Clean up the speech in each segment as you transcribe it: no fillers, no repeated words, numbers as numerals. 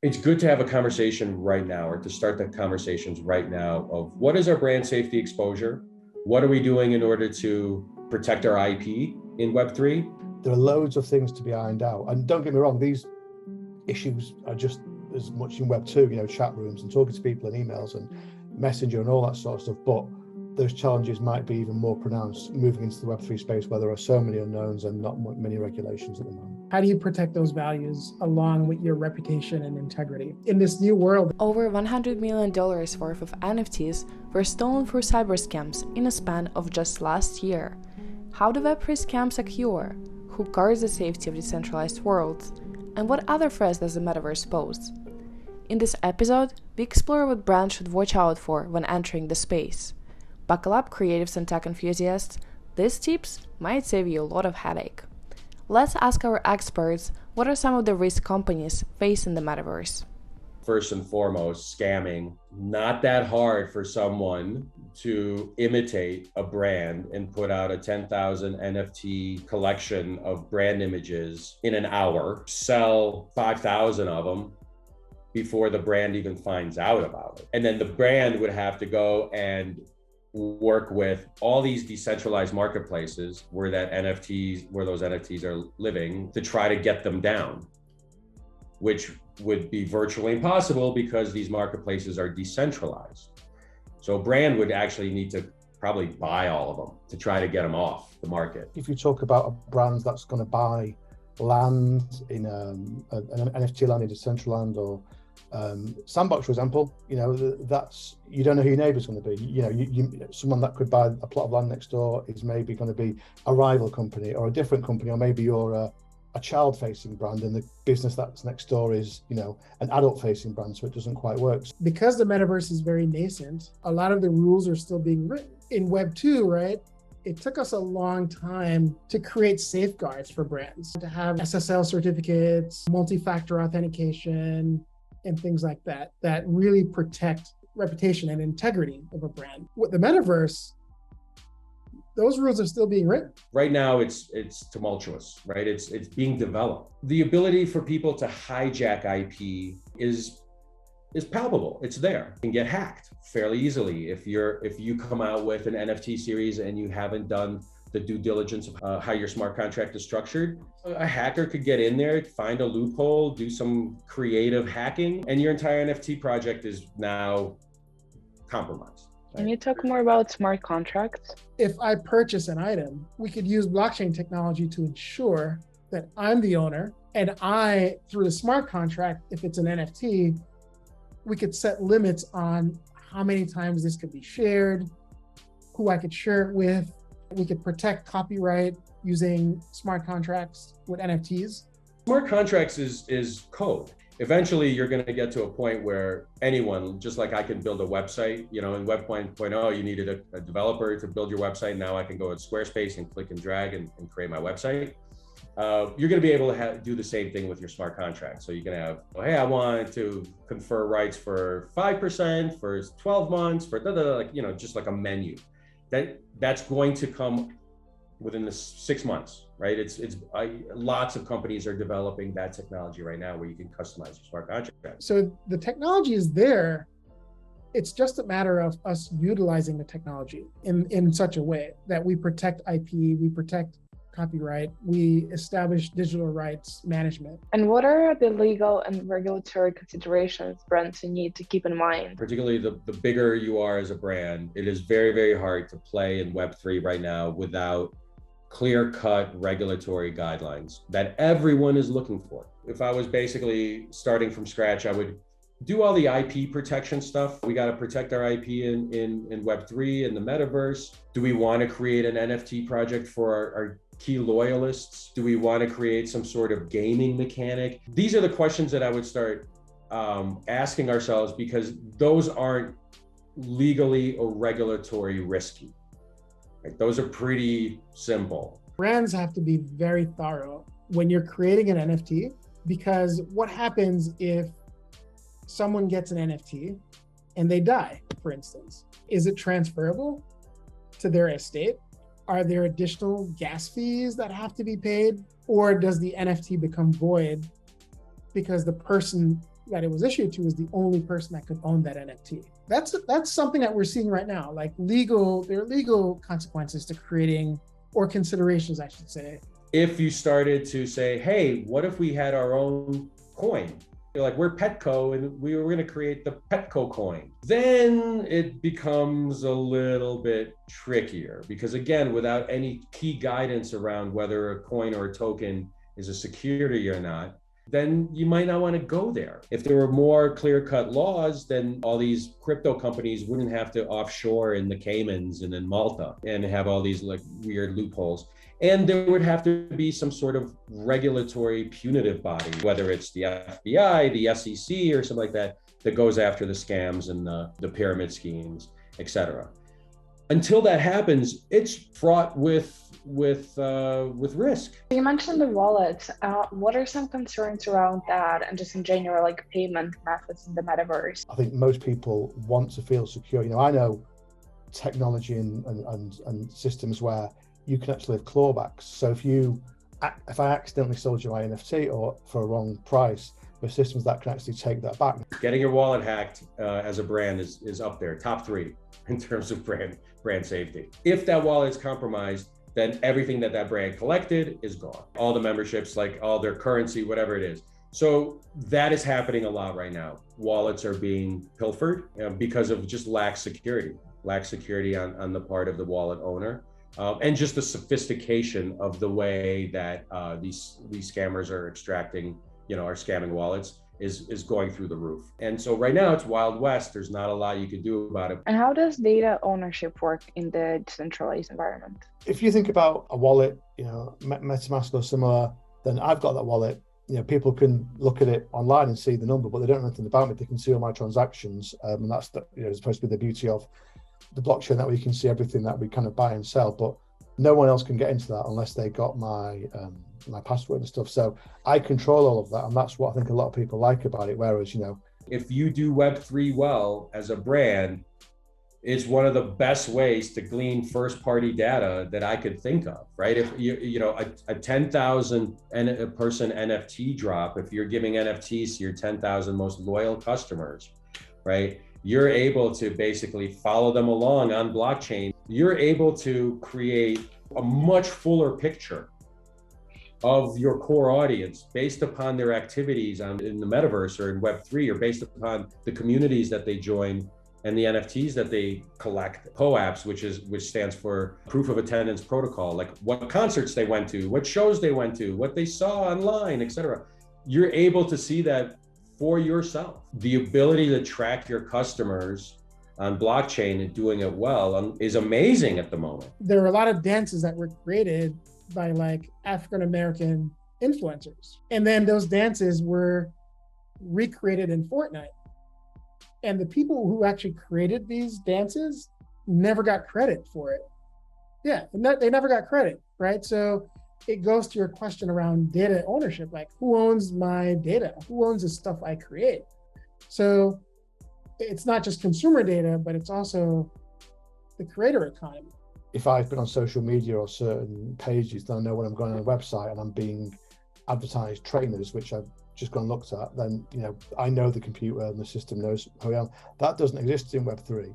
It's good to have a conversation right now, or to start the conversations right now, of what is our brand safety exposure? What are we doing in order to protect our IP in Web3? There are loads of things to be ironed out. And don't get me wrong, these issues are just as much in Web2, chat rooms and talking to people and emails and Messenger and all that sort of stuff. But those challenges might be even more pronounced moving into the Web3 space, where there are so many unknowns and not many regulations at the moment. How do you protect those values along with your reputation and integrity in this new world? Over $100 million worth of NFTs were stolen through cyber scams in a span of just last year. How do Web3 scams occur? Who guards the safety of decentralized worlds? And what other threats does the Metaverse pose? In this episode, we explore what brands should watch out for when entering the space. Buckle up, creatives and tech enthusiasts. These tips might save you a lot of headache. Let's ask our experts, what are some of the risks companies face in the Metaverse? First and foremost, scamming. Not that hard for someone to imitate a brand and put out a 10,000 NFT collection of brand images in an hour, sell 5,000 of them before the brand even finds out about it. And then the brand would have to go and work with all these decentralized marketplaces where those NFTs are living to try to get them down, which would be virtually impossible because these marketplaces are decentralized. So a brand would actually need to probably buy all of them to try to get them off the market. If you talk about a brand that's going to buy land in an NFT land in Decentralized or Sandbox, for example, that's, you don't know who your neighbour's going to be. Someone that could buy a plot of land next door is maybe going to be a rival company or a different company, or maybe you're a child-facing brand and the business that's next door is, an adult-facing brand, so it doesn't quite work. Because the Metaverse is very nascent, a lot of the rules are still being written. In Web 2, right? It took us a long time to create safeguards for brands, to have SSL certificates, multi-factor authentication, and things like that really protect reputation and integrity of a brand. With the Metaverse, those rules are still being written. Right now, it's tumultuous, right? It's being developed. The ability for people to hijack IP is palpable. It's there. You can get hacked fairly easily if you come out with an NFT series and you haven't done the due diligence of how your smart contract is structured. A hacker could get in there, find a loophole, do some creative hacking, and your entire NFT project is now compromised. Can you talk more about smart contracts? If I purchase an item, we could use blockchain technology to ensure that I'm the owner, and I, through the smart contract, if it's an NFT, we could set limits on how many times this could be shared, who I could share it with. We could protect copyright using smart contracts with NFTs. Smart contracts is code. Eventually, you're going to get to a point where anyone, just like I can build a website, in Web 1.0, you needed a developer to build your website. Now I can go to Squarespace and click and drag and create my website. You're going to be able to do the same thing with your smart contract. So you can have, hey, I want to confer rights for 5% for 12 months for just like a menu. That's going to come within the 6 months, right? Lots of companies are developing that technology right now where you can customize your smart contract. So the technology is there. It's just a matter of us utilizing the technology in such a way that we protect IP, we protect copyright, we establish digital rights management. And what are the legal and regulatory considerations brands need to keep in mind? Particularly the bigger you are as a brand, it is very, very hard to play in Web3 right now without clear-cut regulatory guidelines that everyone is looking for. If I was basically starting from scratch, I would do all the IP protection stuff. We got to protect our IP in Web3 and the Metaverse. Do we want to create an NFT project for our key loyalists? Do we want to create some sort of gaming mechanic? These are the questions that I would start asking ourselves, because those aren't legally or regulatory risky. Right? Those are pretty simple. Brands have to be very thorough when you're creating an NFT, because what happens if someone gets an NFT and they die, for instance? Is it transferable to their estate? Are there additional gas fees that have to be paid? Or does the NFT become void because the person that it was issued to is the only person that could own that NFT. That's something that we're seeing right now. Like there are legal consequences to creating, or considerations, I should say. If you started to say, hey, what if we had our own coin? You're like, we're Petco and we were going to create the Petco coin. Then it becomes a little bit trickier because, again, without any key guidance around whether a coin or a token is a security or not, then you might not want to go there. If there were more clear-cut laws, then all these crypto companies wouldn't have to offshore in the Caymans and in Malta and have all these like weird loopholes. And there would have to be some sort of regulatory punitive body, whether it's the FBI, the SEC, or something like that, that goes after the scams and the pyramid schemes, et cetera. Until that happens, it's fraught with risk. You mentioned the wallet. What are some concerns around that, and just in general, like payment methods in the metaverse? I think most people want to feel secure. I know technology and systems where you can actually have clawbacks. So if I accidentally sold you my NFT or for a wrong price, there are systems that can actually take that back. Getting your wallet hacked as a brand is up there, top 3 in terms of brand safety. If that wallet is compromised, then everything that brand collected is gone. All the memberships, like all their currency, whatever it is. So that is happening a lot right now. Wallets are being pilfered because of just lack security on the part of the wallet owner. And just the sophistication of the way that these scammers are are scamming wallets is going through the roof. And so right now it's Wild West. There's not a lot you can do about it. And how does data ownership work in the decentralized environment? If you think about a wallet, MetaMask or similar, then I've got that wallet. People can look at it online and see the number, but they don't know anything about me. They can see all my transactions, and that's supposed to be the beauty of the blockchain, that we can see everything that we kind of buy and sell. But no one else can get into that unless they got my my password and stuff. So I control all of that, and that's what I think a lot of people like about it. Whereas, if you do Web3 well as a brand, it's one of the best ways to glean first-party data that I could think of, right? If a 10,000 person NFT drop, if you're giving NFTs to your 10,000 most loyal customers, right? You're able to basically follow them along on blockchain. You're able to create a much fuller picture of your core audience based upon their activities in the metaverse or in Web3, or based upon the communities that they join and the NFTs that they collect. POAPs, which stands for Proof of Attendance Protocol, like what concerts they went to, what shows they went to, what they saw online, etc. You're able to see that for yourself. The ability to track your customers on blockchain and doing it well is amazing at the moment. There are a lot of dances that were created by like African-American influencers. And then those dances were recreated in Fortnite. And the people who actually created these dances never got credit for it. Yeah, they never got credit, right? So it goes to your question around data ownership, like who owns my data? Who owns the stuff I create? So it's not just consumer data, but it's also the creator economy. If I've been on social media or certain pages, then I know when I'm going on a website and I'm being advertised trainers, which I've just gone and looked at, then I know the computer and the system knows who I am. That doesn't exist in Web3.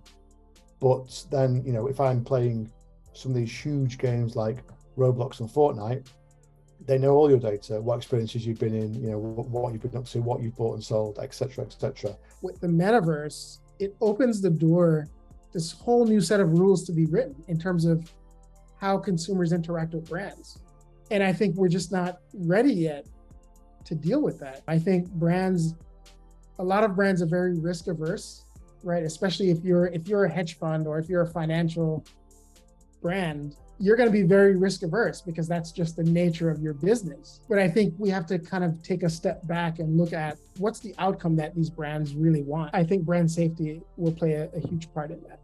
But then, if I'm playing some of these huge games like Roblox and Fortnite, they know all your data, what experiences you've been in, what you've been up to, what you've bought and sold, etc., etc. With the metaverse, it opens the door, this whole new set of rules to be written in terms of how consumers interact with brands. And I think we're just not ready yet to deal with that. I think a lot of brands are very risk averse, right? Especially if you're a hedge fund or if you're a financial brand, you're going to be very risk averse because that's just the nature of your business. But I think we have to kind of take a step back and look at what's the outcome that these brands really want. I think brand safety will play a huge part in that.